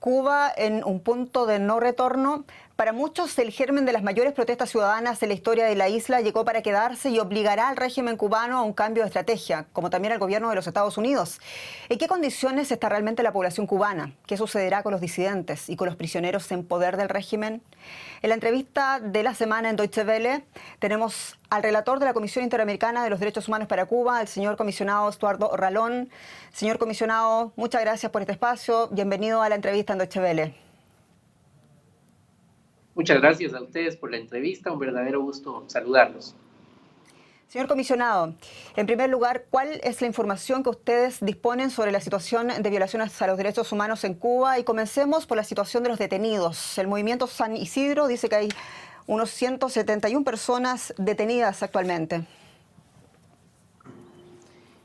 Cuba en un punto de no retorno. Para muchos, el germen de las mayores protestas ciudadanas en la historia de la isla llegó para quedarse y obligará al régimen cubano a un cambio de estrategia, como también al gobierno de los Estados Unidos. ¿En qué condiciones está realmente la población cubana? ¿Qué sucederá con los disidentes y con los prisioneros en poder del régimen? En la entrevista de la semana en Deutsche Welle tenemos al relator de la Comisión Interamericana de los Derechos Humanos para Cuba, el señor comisionado Estuardo Ralón. Señor comisionado, muchas gracias por este espacio. Bienvenido a la entrevista en Deutsche Welle. Muchas gracias a ustedes por la entrevista, un verdadero gusto saludarlos. Señor comisionado, en primer lugar, ¿cuál es la información que ustedes disponen sobre la situación de violaciones a los derechos humanos en Cuba? Y comencemos por la situación de los detenidos. El movimiento San Isidro dice que hay unos 171 personas detenidas actualmente.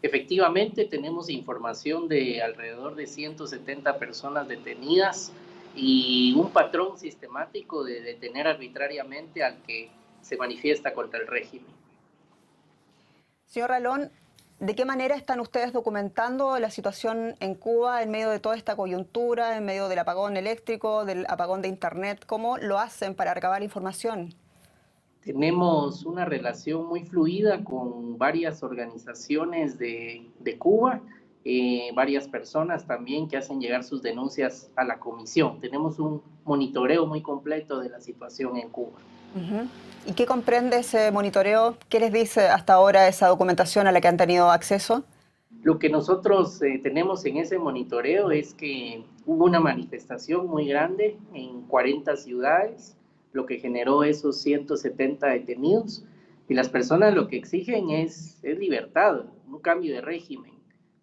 Efectivamente, tenemos información de alrededor de 170 personas detenidas y un patrón sistemático de detener arbitrariamente al que se manifiesta contra el régimen. Señor Ralón, ¿de qué manera están ustedes documentando la situación en Cuba en medio de toda esta coyuntura, en medio del apagón eléctrico, del apagón de Internet? ¿Cómo lo hacen para recabar información? Tenemos una relación muy fluida con varias organizaciones de Cuba, varias personas también que hacen llegar sus denuncias a la comisión. Tenemos un monitoreo muy completo de la situación en Cuba. ¿Y qué comprende ese monitoreo? ¿Qué les dice hasta ahora esa documentación a la que han tenido acceso? Lo que nosotros tenemos en ese monitoreo es que hubo una manifestación muy grande en 40 ciudades, lo que generó esos 170 detenidos, y las personas lo que exigen es libertad, un cambio de régimen.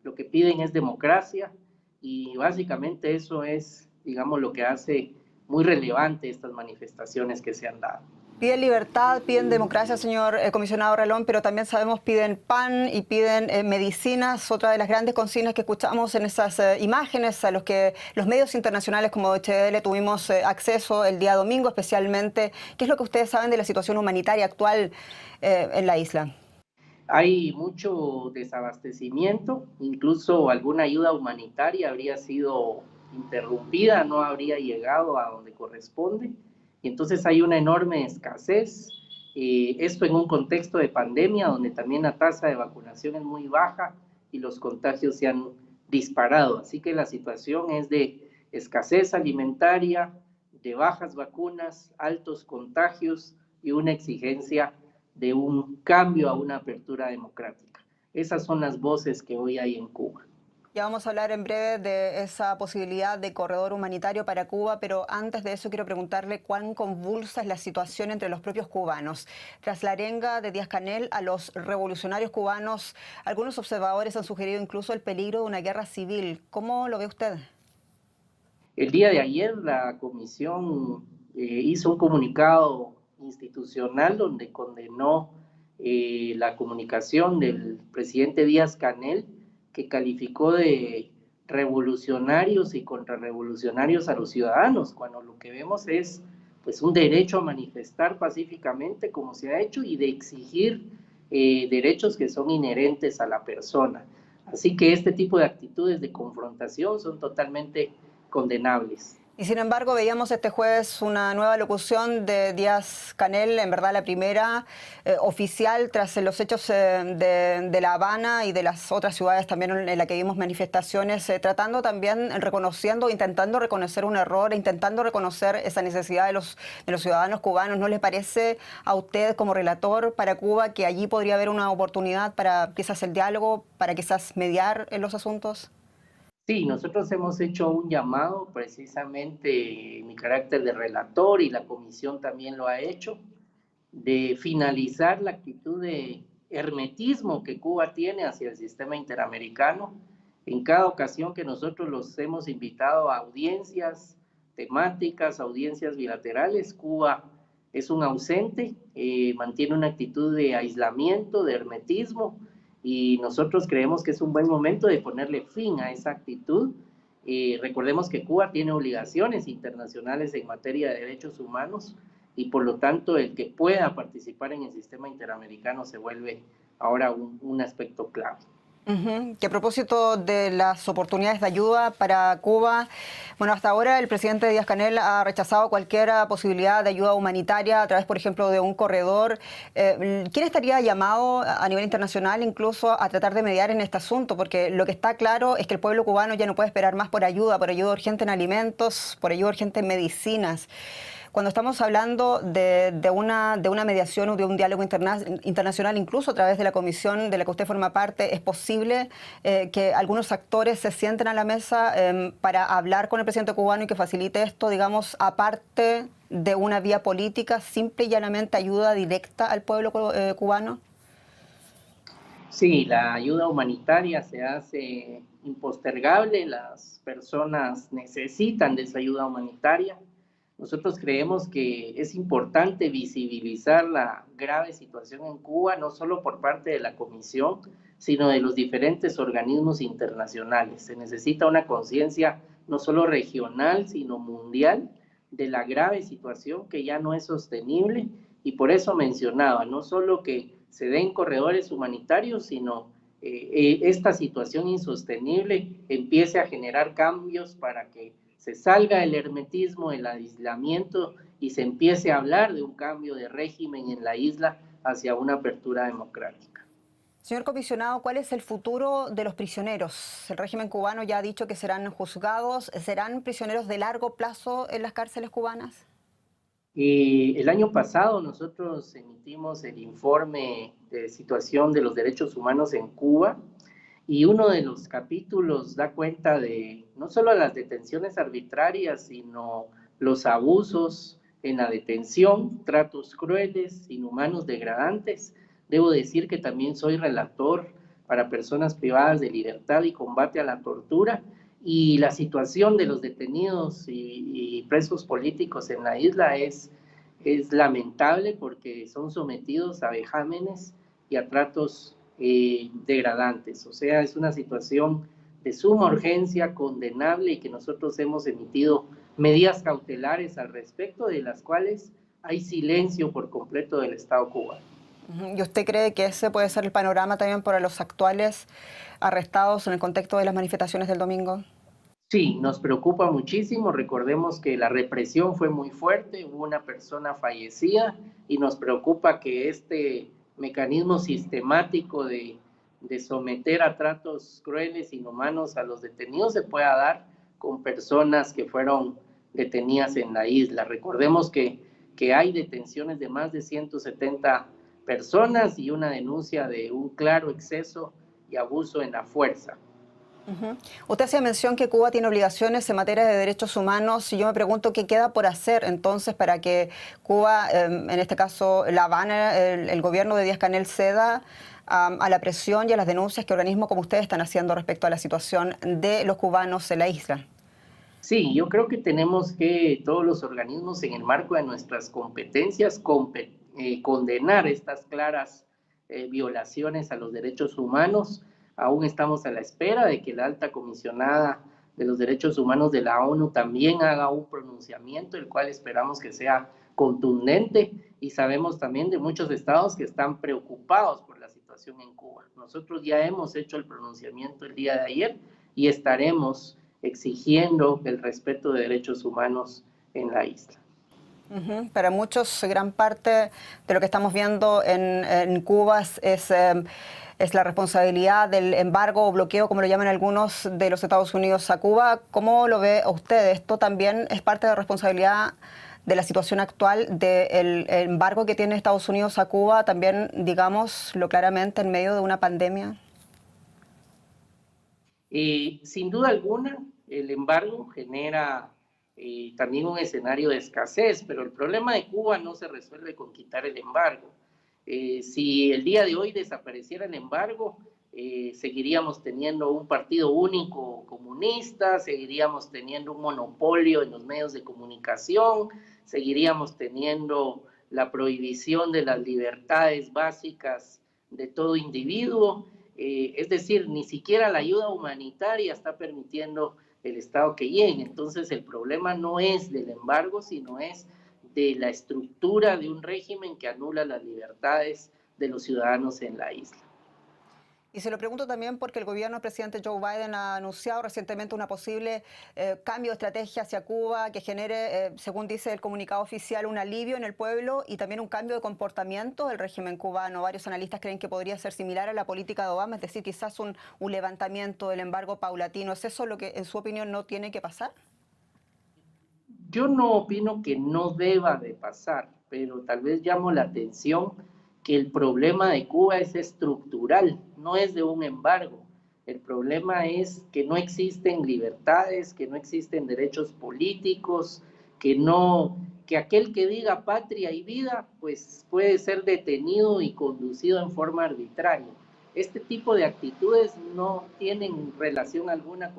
Lo que piden es democracia y básicamente eso es, digamos, lo que hace muy relevante estas manifestaciones que se han dado. Piden libertad, piden democracia, señor comisionado Ralón, pero también sabemos piden pan y piden medicinas, otra de las grandes consignas que escuchamos en esas imágenes a los que los medios internacionales como Deutsche Welle tuvimos acceso el día domingo especialmente. ¿Qué es lo que ustedes saben de la situación humanitaria actual en la isla? Hay mucho desabastecimiento, incluso alguna ayuda humanitaria habría sido interrumpida, no habría llegado a donde corresponde, y entonces hay una enorme escasez, esto en un contexto de pandemia donde también la tasa de vacunación es muy baja y los contagios se han disparado, así que la situación es de escasez alimentaria, de bajas vacunas, altos contagios y una exigencia de un cambio a una apertura democrática. Esas son las voces que hoy hay en Cuba. Ya vamos a hablar en breve de esa posibilidad de corredor humanitario para Cuba, pero antes de eso quiero preguntarle cuán convulsa es la situación entre los propios cubanos. Tras la arenga de Díaz-Canel a los revolucionarios cubanos, algunos observadores han sugerido incluso el peligro de una guerra civil. ¿Cómo lo ve usted? El día de ayer la comisión hizo un comunicado institucional donde condenó la comunicación del presidente Díaz-Canel, que calificó de revolucionarios y contrarrevolucionarios a los ciudadanos, cuando lo que vemos es pues un derecho a manifestar pacíficamente como se ha hecho y de exigir derechos que son inherentes a la persona. Así que este tipo de actitudes de confrontación son totalmente condenables. Y sin embargo, veíamos este jueves una nueva locución de Díaz-Canel, en verdad la primera oficial tras los hechos de La Habana y de las otras ciudades también en la que vimos manifestaciones, tratando también, reconociendo, intentando reconocer un error, intentando reconocer esa necesidad de los ciudadanos cubanos. ¿No le parece a usted como relator para Cuba que allí podría haber una oportunidad para quizás el diálogo, para quizás mediar en los asuntos? Sí, nosotros hemos hecho un llamado, precisamente en mi carácter de relator y la comisión también lo ha hecho, de finalizar la actitud de hermetismo que Cuba tiene hacia el sistema interamericano. En cada ocasión que nosotros los hemos invitado a audiencias temáticas, audiencias bilaterales, Cuba es un ausente, mantiene una actitud de aislamiento, de hermetismo, y nosotros creemos que es un buen momento de ponerle fin a esa actitud. Recordemos que Cuba tiene obligaciones internacionales en materia de derechos humanos y por lo tanto el que pueda participar en el sistema interamericano se vuelve ahora un aspecto clave. Que a propósito de las oportunidades de ayuda para Cuba, bueno, hasta ahora el presidente Díaz-Canel ha rechazado cualquier posibilidad de ayuda humanitaria a través, por ejemplo, de un corredor. ¿Quién estaría llamado a nivel internacional incluso a tratar de mediar en este asunto? Porque lo que está claro es que el pueblo cubano ya no puede esperar más por ayuda urgente en alimentos, por ayuda urgente en medicinas. Cuando estamos hablando de una mediación o de un diálogo internacional, incluso a través de la comisión de la que usted forma parte, ¿es posible que algunos actores se sienten a la mesa para hablar con el presidente cubano y que facilite esto, digamos, aparte de una vía política, simple y llanamente ayuda directa al pueblo cubano? Sí, la ayuda humanitaria se hace impostergable, las personas necesitan de esa ayuda humanitaria. Nosotros creemos que es importante visibilizar la grave situación en Cuba, no solo por parte de la Comisión, sino de los diferentes organismos internacionales. Se necesita una conciencia no solo regional, sino mundial de la grave situación que ya no es sostenible, y por eso mencionaba, no solo que se den corredores humanitarios, sino esta situación insostenible empiece a generar cambios para que se salga del hermetismo, del aislamiento y se empiece a hablar de un cambio de régimen en la isla hacia una apertura democrática. Señor comisionado, ¿cuál es el futuro de los prisioneros? El régimen cubano ya ha dicho que serán juzgados. ¿Serán prisioneros de largo plazo en las cárceles cubanas? El año pasado nosotros emitimos el informe de situación de los derechos humanos en Cuba, y uno de los capítulos da cuenta de no solo las detenciones arbitrarias, sino los abusos en la detención, tratos crueles, inhumanos, degradantes. Debo decir que también soy relator para personas privadas de libertad y combate a la tortura, y la situación de los detenidos y presos políticos en la isla es lamentable porque son sometidos a vejámenes y a tratos degradantes. O sea, es una situación de suma urgencia, condenable, y que nosotros hemos emitido medidas cautelares al respecto, de las cuales hay silencio por completo del Estado cubano. ¿Y usted cree que ese puede ser el panorama también para los actuales arrestados en el contexto de las manifestaciones del domingo? Sí, nos preocupa muchísimo. Recordemos que la represión fue muy fuerte, hubo una persona fallecida, y nos preocupa que este mecanismo sistemático de someter a tratos crueles, inhumanos a los detenidos se pueda dar con personas que fueron detenidas en la isla. Recordemos que hay detenciones de más de 170 personas y una denuncia de un claro exceso y abuso en la fuerza. Usted hacía mención que Cuba tiene obligaciones en materia de derechos humanos y yo me pregunto qué queda por hacer entonces para que Cuba, en este caso La Habana, el gobierno de Díaz-Canel ceda a la presión y a las denuncias que organismos como ustedes están haciendo respecto a la situación de los cubanos en la isla. Sí, yo creo que tenemos que todos los organismos, en el marco de nuestras competencias, condenar estas claras violaciones a los derechos humanos. Aún estamos a la espera de que la alta comisionada de los derechos humanos de la ONU también haga un pronunciamiento, el cual esperamos que sea contundente, y sabemos también de muchos estados que están preocupados por la situación en Cuba. Nosotros ya hemos hecho el pronunciamiento el día de ayer y estaremos exigiendo el respeto de derechos humanos en la isla. Para muchos, gran parte de lo que estamos viendo en Cuba es la responsabilidad del embargo o bloqueo, como lo llaman algunos, de los Estados Unidos a Cuba. ¿Cómo lo ve usted? ¿Esto también es parte de la responsabilidad de la situación actual del embargo que tiene Estados Unidos a Cuba, también, digámoslo claramente, en medio de una pandemia? Sin duda alguna, el embargo genera también un escenario de escasez, pero el problema de Cuba no se resuelve con quitar el embargo. Si el día de hoy desapareciera el embargo, seguiríamos teniendo un partido único comunista, seguiríamos teniendo un monopolio en los medios de comunicación, seguiríamos teniendo la prohibición de las libertades básicas de todo individuo. Es decir, ni siquiera la ayuda humanitaria está permitiendo el Estado que llegue. Entonces el problema no es del embargo, sino es de la estructura de un régimen que anula las libertades de los ciudadanos en la isla. Y se lo pregunto también porque el gobierno del presidente Joe Biden ha anunciado recientemente una posible cambio de estrategia hacia Cuba que genere, según dice el comunicado oficial, un alivio en el pueblo y también un cambio de comportamiento del régimen cubano. Varios analistas creen que podría ser similar a la política de Obama, es decir, quizás un levantamiento del embargo paulatino. ¿Es eso lo que, en su opinión, no tiene que pasar? Yo no opino que no deba de pasar, pero tal vez llamo la atención que el problema de Cuba es estructural, no es de un embargo. El problema es que no existen libertades, que no existen derechos políticos, que aquel que diga patria y vida, pues puede ser detenido y conducido en forma arbitraria. Este tipo de actitudes no tienen relación alguna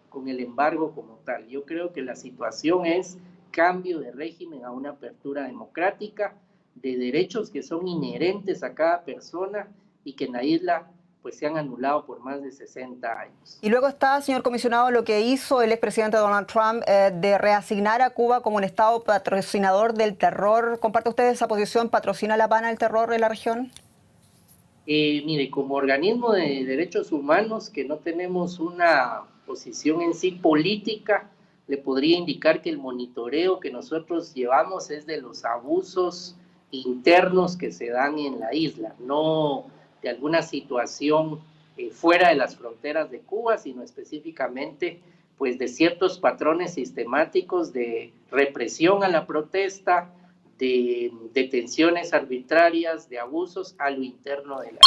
con el embargo como tal. Yo creo que la situación es cambio de régimen a una apertura democrática, de derechos que son inherentes a cada persona y que en la isla pues se han anulado por más de 60 años. Y luego está, señor comisionado, lo que hizo el expresidente Donald Trump de reasignar a Cuba como un estado patrocinador del terror. ¿Comparte usted esa posición? ¿Patrocina la pana el terror en la región? Mire, como organismo de derechos humanos que no tenemos una posición en sí política, le podría indicar que el monitoreo que nosotros llevamos es de los abusos internos que se dan en la isla, no de alguna situación fuera de las fronteras de Cuba, sino específicamente pues de ciertos patrones sistemáticos de represión a la protesta, de detenciones arbitrarias, de abusos a lo interno de la